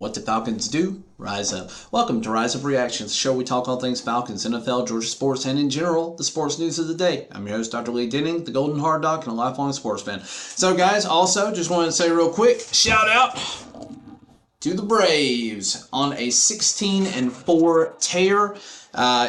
What the Falcons do? Rise up. Welcome to Rise Up Reactions, the show where we talk all things Falcons, NFL, Georgia sports, and in general, the sports news of the day. I'm your host, Dr. Lee Denning, the Golden Hard Dog, and a lifelong sports fan. So, guys, also, just wanted to say real quick, shout out to the Braves on a 16-4 tear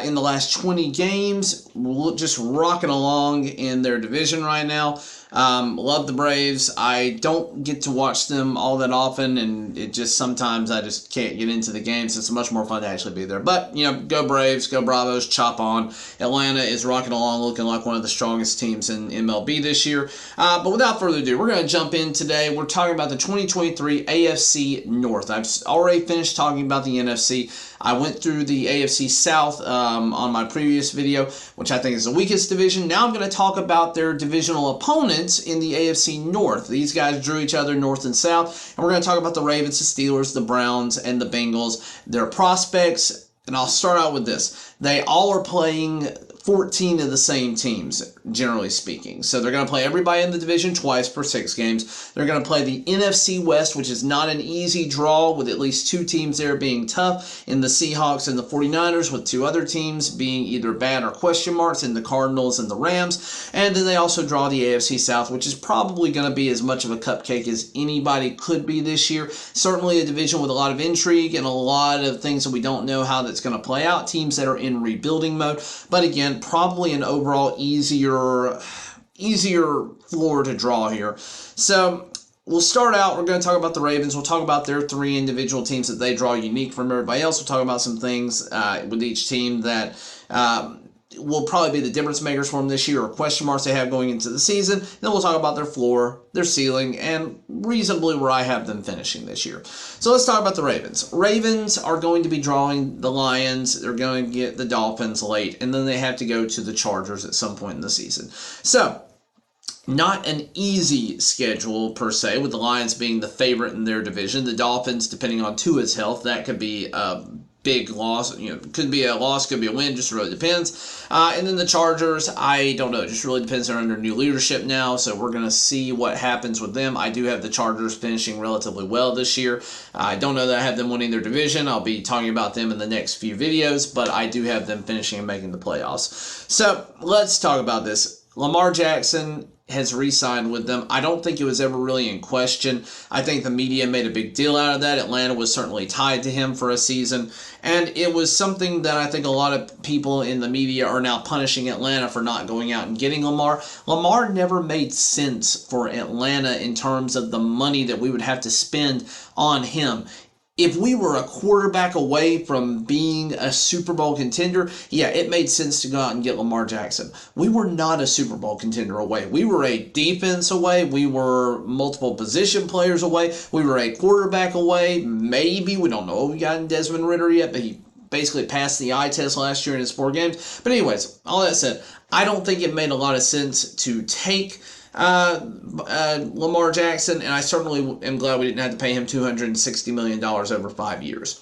in the last 20 games. Just rocking along in their division right now. Love the Braves. I don't get to watch them all that often, and it just sometimes I just can't get into the games. It's much more fun to actually be there. But, you know, go Braves, go Bravos, chop on. Atlanta is rocking along, looking like one of the strongest teams in MLB this year. But without further ado, we're going to jump in today. We're talking about the 2023 AFC North. I've already finished talking about the NFC. I went through the AFC South on my previous video, which I think is the weakest division. Now I'm going to talk about their divisional opponents in the AFC North. These guys drew each other north and south, and we're going to talk about the Ravens, the Steelers, the Browns, and the Bengals, their prospects. And I'll start out with this. They all are playing 14 of the same teams, generally speaking. So they're going to play everybody in the division twice per 6 games. They're going to play the NFC West, which is not an easy draw, with at least 2 teams there being tough, in the Seahawks and the 49ers, with 2 other teams being either bad or question marks, in the Cardinals and the Rams. And then they also draw the AFC South, which is probably going to be as much of a cupcake as anybody could be this year. Certainly a division with a lot of intrigue and a lot of things that we don't know how that's going to play out. Teams that are in rebuilding mode. But again, probably an overall easier floor to draw here. So we'll start out. We're going to talk about the Ravens. We'll talk about their 3 individual teams that they draw unique from everybody else. We'll talk about some things with each team that will probably be the difference makers for them this year, or question marks they have going into the season. Then we'll talk about their floor, their ceiling, and reasonably where I have them finishing this year. So let's talk about the Ravens. Ravens are going to be drawing the Lions. They're going to get the Dolphins late, and then they have to go to the Chargers at some point in the season. So not an easy schedule per se, with the Lions being the favorite in their division. The Dolphins, depending on Tua's health, that could be big loss. You know, could be a loss, could be a win, just really depends. And then the Chargers, I don't know, it just really depends. They're under new leadership now, so we're going to see what happens with them. I do have the Chargers finishing relatively well this year. I don't know that I have them winning their division. I'll be talking about them in the next few videos, but I do have them finishing and making the playoffs. So let's talk about this. Lamar Jackson has re-signed with them. I don't think it was ever really in question. I think the media made a big deal out of that. Atlanta was certainly tied to him for a season, and it was something that I think a lot of people in the media are now punishing Atlanta for not going out and getting Lamar. Lamar never made sense for Atlanta in terms of the money that we would have to spend on him. If we were a quarterback away from being a Super Bowl contender, yeah, it made sense to go out and get Lamar Jackson. We were not a Super Bowl contender away. We were a defense away. We were multiple position players away. We were a quarterback away. Maybe, we don't know what we got in Desmond Ridder yet, but he basically passed the eye test last year in his 4 games. But anyways, all that said, I don't think it made a lot of sense to take Lamar Jackson, and I certainly am glad we didn't have to pay him $260 million over 5 years.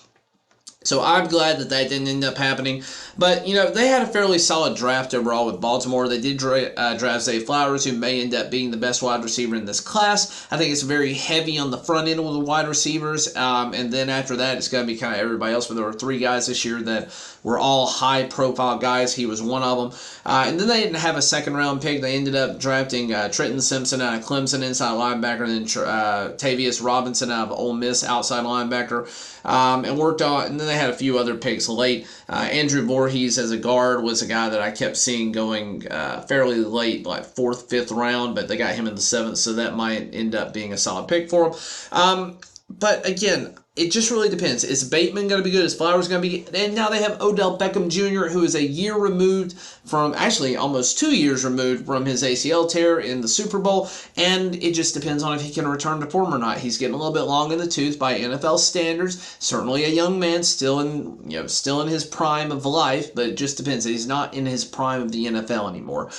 So I'm glad that that didn't end up happening. But, you know, they had a fairly solid draft overall with Baltimore. They did draft Zay Flowers, who may end up being the best wide receiver in this class. I think it's very heavy on the front end with the wide receivers. And then after that, it's going to be kind of everybody else. But there were 3 guys this year that were all high-profile guys. He was one of them. And then they didn't have a second-round pick. They ended up drafting Trenton Simpson out of Clemson, inside linebacker, and then Tavius Robinson out of Ole Miss, outside linebacker. And worked on, and then they had a few other picks late. Andrew Voorhees as a guard was a guy that I kept seeing going fairly late, like 4th, 5th round, but they got him in the 7th, so that might end up being a solid pick for him. But again, it just really depends. Is Bateman going to be good? Is Flowers going to be good? And now they have Odell Beckham Jr., who is a year removed from, actually almost 2 years removed from his ACL tear in the Super Bowl, and it just depends on if he can return to form or not. He's getting a little bit long in the tooth by NFL standards. Certainly a young man, still in his prime of life, but it just depends. He's not in his prime of the NFL anymore.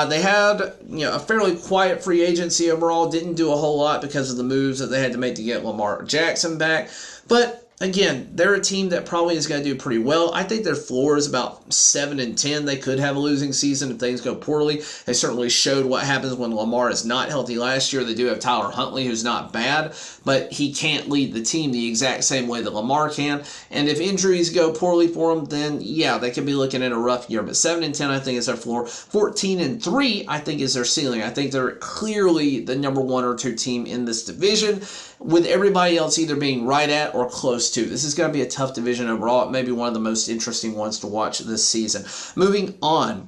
They had a fairly quiet free agency overall. Didn't do a whole lot because of the moves that they had to make to get Lamar Jackson back. But again, they're a team that probably is going to do pretty well. I think their floor is about 7-10. They could have a losing season if things go poorly. They certainly showed what happens when Lamar is not healthy last year. They do have Tyler Huntley, who's not bad, but he can't lead the team the exact same way that Lamar can. And if injuries go poorly for them, then yeah, they could be looking at a rough year. But 7-10, I think, is their floor. 14-3, I think, is their ceiling. I think they're clearly the number 1 or 2 team in this division, with everybody else either being right at or close to. This is going to be a tough division overall. It may be one of the most interesting ones to watch this season. Moving on,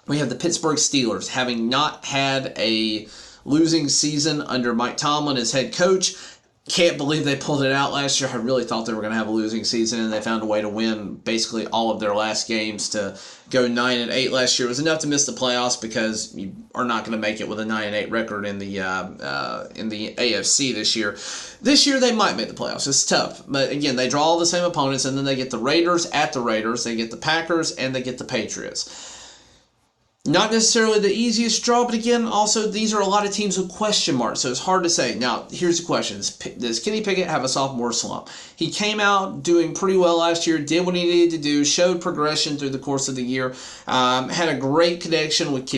we have the Pittsburgh Steelers, having not had a losing season under Mike Tomlin as head coach. Can't believe they pulled it out last year. I really thought they were going to have a losing season, and they found a way to win basically all of their last games to go 9-8 last year. It was enough to miss the playoffs because you are not going to make it with a 9-8 record in the AFC this year. This year they might make the playoffs. It's tough, but again, they draw all the same opponents, and then they get the Raiders at the Raiders, they get the Packers, and they get the Patriots. Not necessarily the easiest draw, but again, also these are a lot of teams with question marks, so it's hard to say. Now, here's the question. Does Kenny Pickett have a sophomore slump? He came out doing pretty well last year, did what he needed to do, showed progression through the course of the year, had a great connection with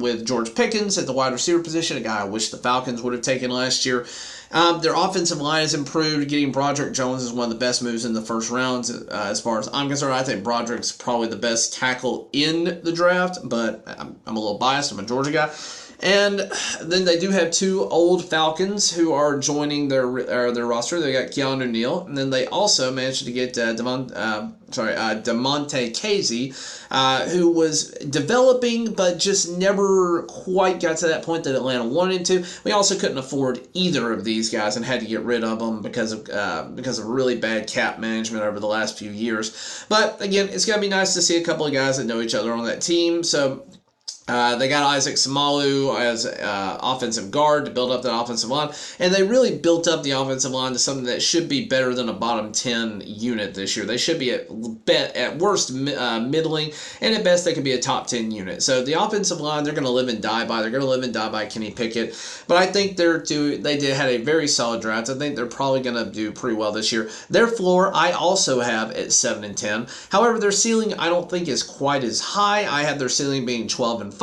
with George Pickens at the wide receiver position, a guy I wish the Falcons would have taken last year. Their offensive line has improved. Getting Broderick Jones is one of the best moves in the first round. As far as I'm concerned, I think Broderick's probably the best tackle in the draft, but I'm a little biased. I'm a Georgia guy. And then they do have 2 old Falcons who are joining their roster. They got Keanu Neal, and then they also managed to get Damontae Casey, who was developing but just never quite got to that point that Atlanta wanted to. We also couldn't afford either of these guys and had to get rid of them because of really bad cap management over the last few years. But again, it's gonna be nice to see a couple of guys that know each other on that team. So. They got Isaac Samalu as offensive guard to build up that offensive line, and they really built up the offensive line to something that should be better than a bottom 10 unit this year. They should be at worst middling, and at best they could be a top 10 unit. So the offensive line, they're going to live and die by. They're going to live and die by Kenny Pickett, but I think they had a very solid draft. I think they're probably going to do pretty well this year. Their floor I also have at 7-10. However, their ceiling I don't think is quite as high. I have their ceiling being 12-5.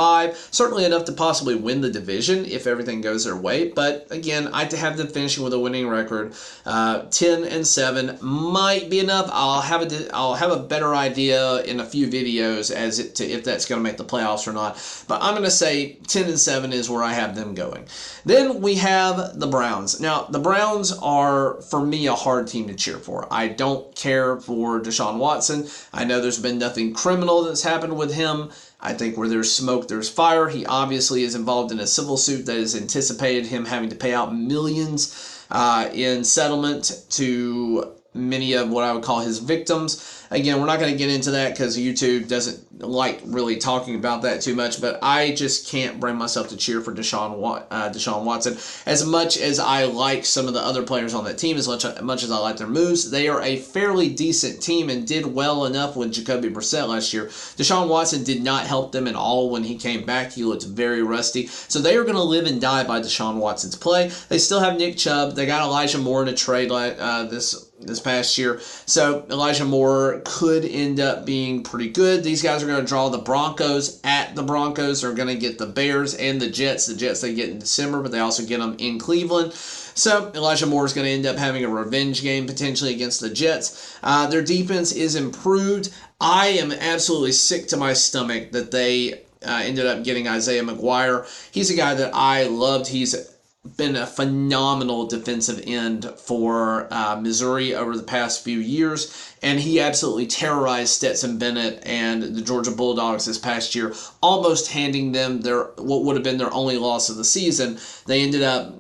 Certainly enough to possibly win the division if everything goes their way. But again, I have them finishing with a winning record. 10-7 might be enough. I'll have a better idea in a few videos if that's going to make the playoffs or not. But I'm going to say 10-7 is where I have them going. Then we have the Browns. Now, the Browns are, for me, a hard team to cheer for. I don't care for Deshaun Watson. I know there's been nothing criminal that's happened with him. I think where there's smoke, there's fire. He obviously is involved in a civil suit that has anticipated him having to pay out millions in settlement to many of what I would call his victims. Again, we're not going to get into that because YouTube doesn't like really talking about that too much, but I just can't bring myself to cheer for Deshaun Watson. As much as I like some of the other players on that team, as much as I like their moves, they are a fairly decent team and did well enough with Jacoby Brissett last year. Deshaun Watson did not help them at all when he came back. He looked very rusty. So they are going to live and die by Deshaun Watson's play. They still have Nick Chubb. They got Elijah Moore in a trade this past year. So Elijah Moore could end up being pretty good. These guys are going to draw the Broncos at the Broncos. They're going to get the Bears and the Jets. The Jets they get in December, but they also get them in Cleveland. So Elijah Moore is going to end up having a revenge game potentially against the Jets. Their defense is improved. I am absolutely sick to my stomach that they ended up getting Isaiah McGuire. He's a guy that I loved. He's been a phenomenal defensive end for Missouri over the past few years, and he absolutely terrorized Stetson Bennett and the Georgia Bulldogs this past year, almost handing them what would have been their only loss of the season. They ended up,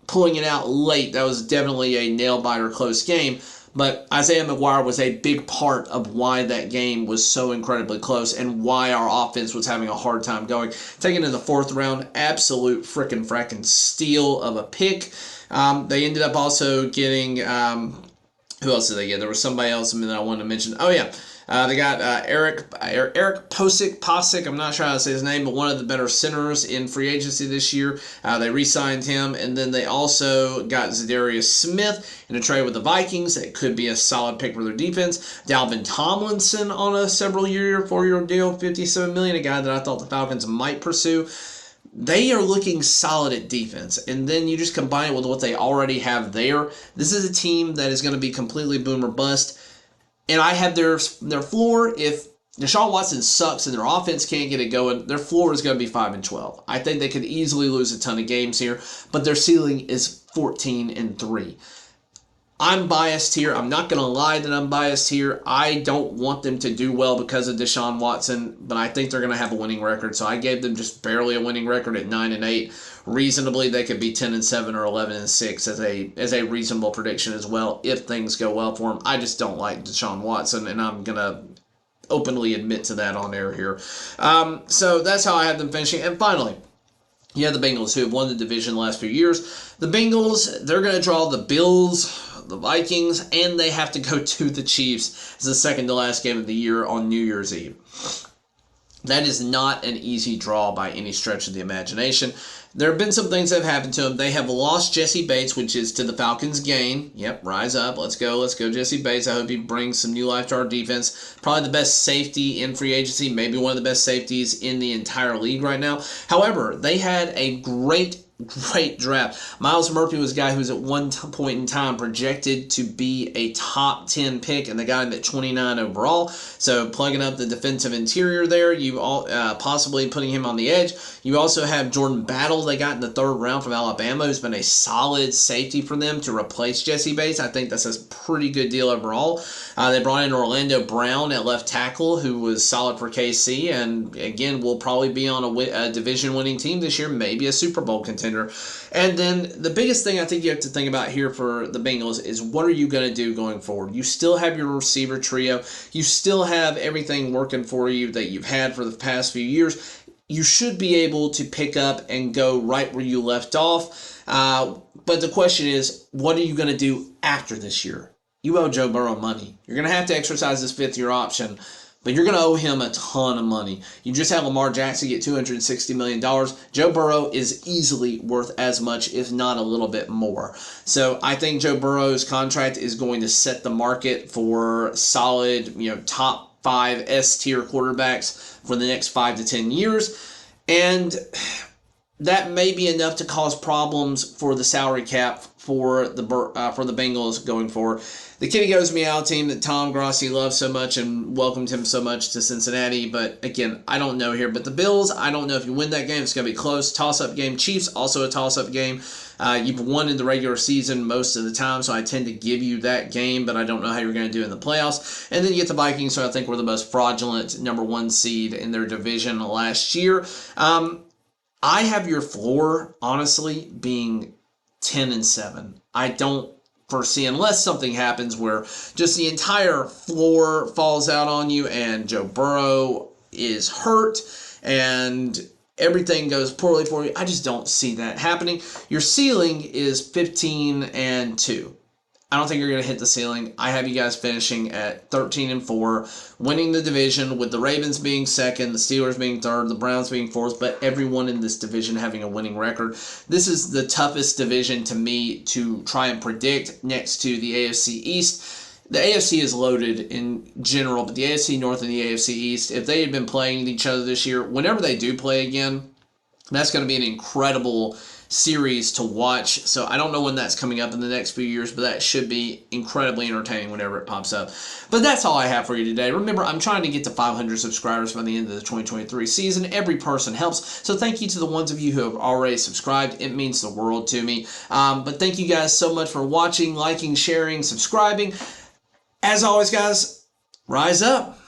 pulling it out late. That was definitely a nail-biter close game. But Isaiah McGuire was a big part of why that game was so incredibly close and why our offense was having a hard time going. Taken in the 4th round, absolute frackin' steal of a pick. They ended up also getting Who else did they get? There was somebody else that I wanted to mention. Oh yeah, they got Eric Posick. I'm not sure how to say his name, but one of the better centers in free agency this year. They re-signed him, and then they also got Zadarius Smith in a trade with the Vikings. It could be a solid pick for their defense. Dalvin Tomlinson on a several-year, 4-year deal, $57 million. A guy that I thought the Falcons might pursue. They are looking solid at defense, and then you just combine it with what they already have there. This is a team that is going to be completely boom or bust, and I have their floor. If Deshaun Watson sucks and their offense can't get it going, their floor is going to be 5-12. I think they could easily lose a ton of games here, but their ceiling is 14-3. I'm biased here. I'm not going to lie that I'm biased here. I don't want them to do well because of Deshaun Watson, but I think they're going to have a winning record. So I gave them just barely a winning record at 9-8. Reasonably, they could be 10-7 or 11-6 as a reasonable prediction as well if things go well for them. I just don't like Deshaun Watson, and I'm going to openly admit to that on air here. So that's how I have them finishing. And finally, you have the Bengals, who have won the division the last few years. The Bengals, they're going to draw the Bills, the Vikings, and they have to go to the Chiefs as the second to last game of the year on New Year's Eve. That is not an easy draw by any stretch of the imagination. There have been some things that have happened to them. They have lost Jesse Bates, which is to the Falcons' gain. Yep, rise up. Let's go, Jesse Bates. I hope he brings some new life to our defense. Probably the best safety in free agency, maybe one of the best safeties in the entire league right now. However, they had a great draft. Myles Murphy was a guy who was at one point in time projected to be a top 10 pick, and they got him at 29 overall. So plugging up the defensive interior there, you all possibly putting him on the edge. You also have Jordan Battle they got in the third round from Alabama, who's been a solid safety for them to replace Jesse Bates. I think that's a pretty good deal overall. They brought in Orlando Brown at left tackle, who was solid for KC, and again will probably be on a division-winning team this year, maybe a Super Bowl contender. And then the biggest thing I think you have to think about here for the Bengals is what are you going to do going forward? You still have your receiver trio. You still have everything working for you that you've had for the past few years. You should be able to pick up and go right where you left off. But the question is, what are you going to do after this year? You owe Joe Burrow money. You're going to have to exercise this fifth-year option, but you're going to owe him a ton of money. You just had Lamar Jackson get $260 million. Joe Burrow is easily worth as much, if not a little bit more. So I think Joe Burrow's contract is going to set the market for solid, top 5 S-tier quarterbacks for the next 5 to 10 years. And that may be enough to cause problems for the salary cap for the Bengals going forward. The Kitty Goes Meow team that Tom Grossi loves so much and welcomed him so much to Cincinnati. But again, I don't know here. But the Bills, I don't know if you win that game. It's going to be close. Toss-up game. Chiefs, also a toss-up game. You've won in the regular season most of the time, so I tend to give you that game, but I don't know how you're going to do in the playoffs. And then you get the Vikings, so I think we're the most fraudulent number 1 seed in their division last year. I have your floor, honestly, being 10-7. I don't foresee, unless something happens where just the entire floor falls out on you and Joe Burrow is hurt and everything goes poorly for you. I just don't see that happening. Your ceiling is 15-2. I don't think you're going to hit the ceiling. I have you guys finishing at 13-4, winning the division with the Ravens being second, the Steelers being third, the Browns being fourth, but everyone in this division having a winning record. This is the toughest division to me to try and predict next to the AFC East. The AFC is loaded in general, but the AFC North and the AFC East, if they had been playing each other this year, whenever they do play again, that's going to be an incredible series to watch. So I don't know when that's coming up in the next few years, but that should be incredibly entertaining whenever it pops up. But that's all I have for you today. Remember, I'm trying to get to 500 subscribers by the end of the 2023 season. Every person helps. So thank you to the ones of you who have already subscribed. It means the world to me. But thank you guys so much for watching, liking, sharing, subscribing. As always, guys, rise up.